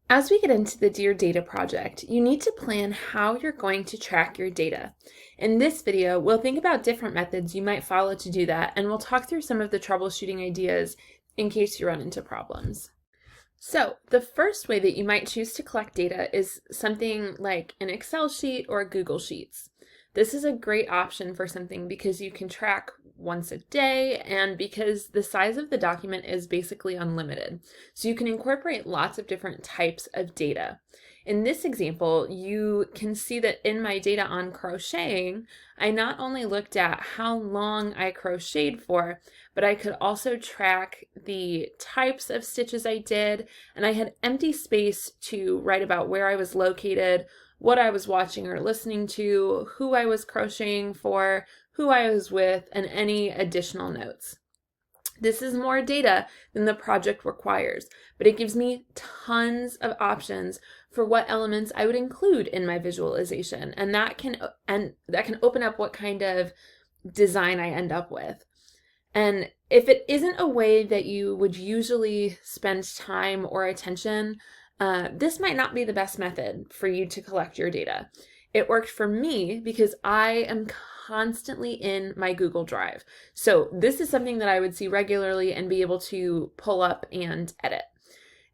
As we get into the Dear Data project, you need to plan how you're going to track your data. In this video, we'll think about different methods you might follow to do that, and we'll talk through some of the troubleshooting ideas in case you run into problems. So, the first way that you might choose to collect data is something like an Excel sheet or Google Sheets. This is a great option for something because you can track once a day and because the size of the document is basically unlimited. So you can incorporate lots of different types of data. In this example, you can see that in my data on crocheting, I not only looked at how long I crocheted for, but I could also track the types of stitches I did, and I had empty space to write about where I was located, what I was watching or listening to, who I was crocheting for, who I was with, and any additional notes. This is more data than the project requires, but it gives me tons of options for what elements I would include in my visualization, and that can open up what kind of design I end up with. And if it isn't a way that you would usually spend time or attention, this might not be the best method for you to collect your data. It worked for me because I am constantly in my Google Drive. So this is something that I would see regularly and be able to pull up and edit.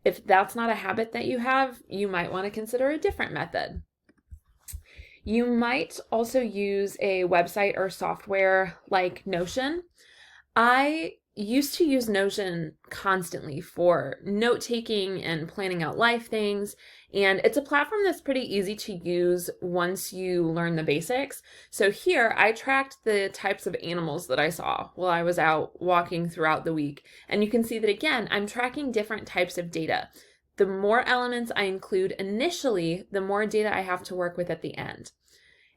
If that's not a habit that you have, you might want to consider a different method. You might also use a website or software like Notion. I used to use Notion constantly for note-taking and planning out life things, and it's a platform that's pretty easy to use once you learn the basics. So here I tracked the types of animals that I saw while I was out walking throughout the week, and you can see that again, I'm tracking different types of data. The more elements I include initially, the more data I have to work with at the end.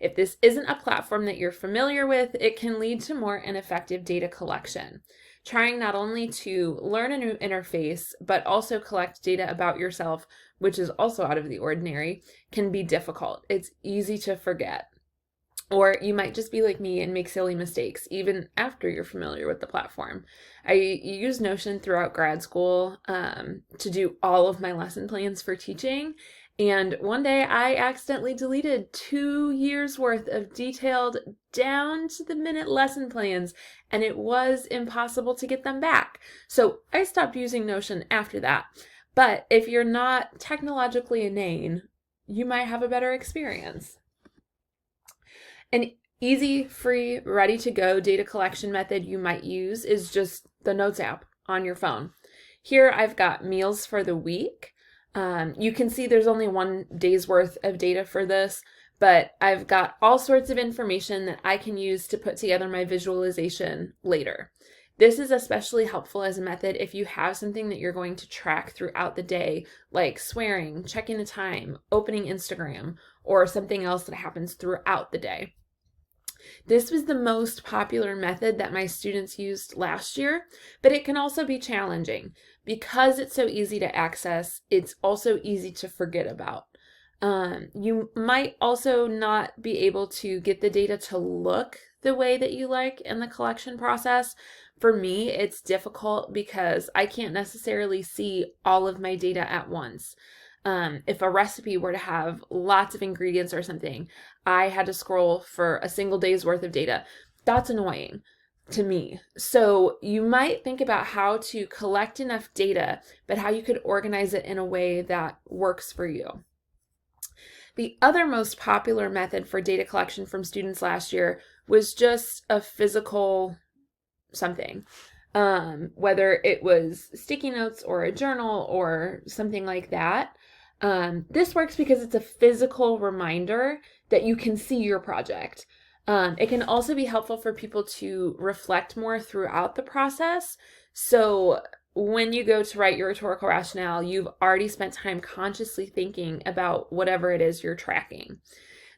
If this isn't a platform that you're familiar with, it can lead to more ineffective data collection. Trying not only to learn a new interface, but also collect data about yourself, which is also out of the ordinary, can be difficult. It's easy to forget. Or you might just be like me and make silly mistakes, even after you're familiar with the platform. I used Notion throughout grad school to do all of my lesson plans for teaching. And one day I accidentally deleted 2 years worth of detailed down to the minute lesson plans, and it was impossible to get them back. So I stopped using Notion after that. But if you're not technologically inane, you might have a better experience. An easy, free, ready to go data collection method you might use is just the Notes app on your phone. Here I've got meals for the week. You can see there's only 1 day's worth of data for this, but I've got all sorts of information that I can use to put together my visualization later. This is especially helpful as a method if you have something that you're going to track throughout the day, like swearing, checking the time, opening Instagram, or something else that happens throughout the day. This was the most popular method that my students used last year, but it can also be challenging. Because it's so easy to access, it's also easy to forget about. You might also not be able to get the data to look the way that you like in the collection process. For me, it's difficult because I can't necessarily see all of my data at once. If a recipe were to have lots of ingredients or something, I had to scroll for a single day's worth of data. That's annoying to me. So you might think about how to collect enough data, but how you could organize it in a way that works for you. The other most popular method for data collection from students last year was just a physical something. Whether it was sticky notes or a journal or something like that. This works because it's a physical reminder that you can see your project. It can also be helpful for people to reflect more throughout the process. So when you go to write your rhetorical rationale, you've already spent time consciously thinking about whatever it is you're tracking.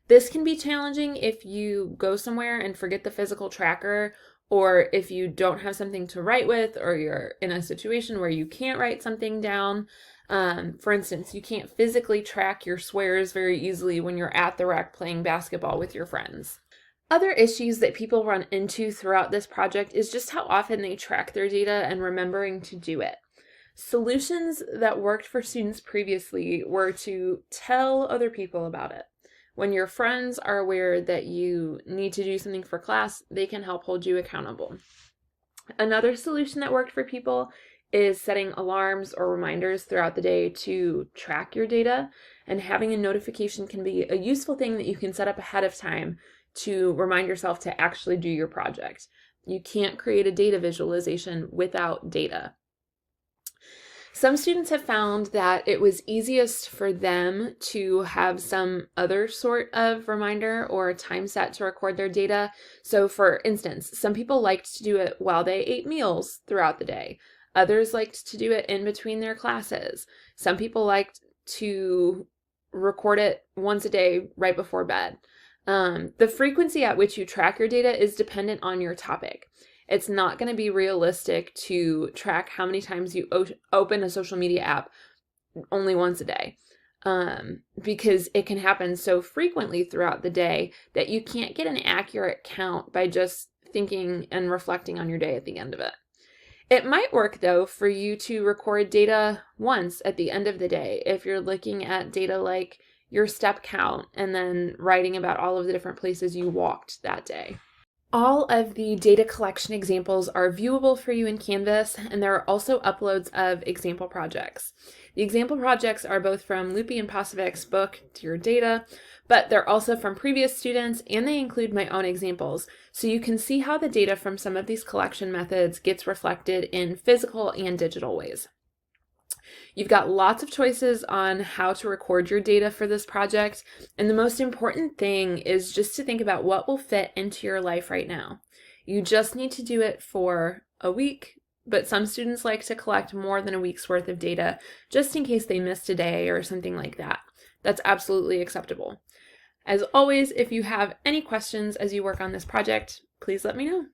This can be challenging if you go somewhere and forget the physical tracker, or if you don't have something to write with, or you're in a situation where you can't write something down. For instance, you can't physically track your swears very easily when you're at the rec playing basketball with your friends. Other issues that people run into throughout this project is just how often they track their data and remembering to do it. Solutions that worked for students previously were to tell other people about it. When your friends are aware that you need to do something for class, they can help hold you accountable. Another solution that worked for people is setting alarms or reminders throughout the day to track your data, and having a notification can be a useful thing that you can set up ahead of time to remind yourself to actually do your project. You can't create a data visualization without data. Some students have found that it was easiest for them to have some other sort of reminder or time set to record their data. So for instance, some people liked to do it while they ate meals throughout the day. Others liked to do it in between their classes. Some people liked to record it once a day right before bed. The frequency at which you track your data is dependent on your topic. It's not going to be realistic to track how many times you open a social media app only once a day, because it can happen so frequently throughout the day that you can't get an accurate count by just thinking and reflecting on your day at the end of it. It might work, though, for you to record data once at the end of the day if you're looking at data like your step count and then writing about all of the different places you walked that day. All of the data collection examples are viewable for you in Canvas, and there are also uploads of example projects. The example projects are both from Loopy and Posavic's book, Dear Data, but they're also from previous students, and they include my own examples, so you can see how the data from some of these collection methods gets reflected in physical and digital ways. You've got lots of choices on how to record your data for this project, and the most important thing is just to think about what will fit into your life right now. You just need to do it for a week, but some students like to collect more than a week's worth of data just in case they missed a day or something like that. That's absolutely acceptable. As always, if you have any questions as you work on this project, please let me know.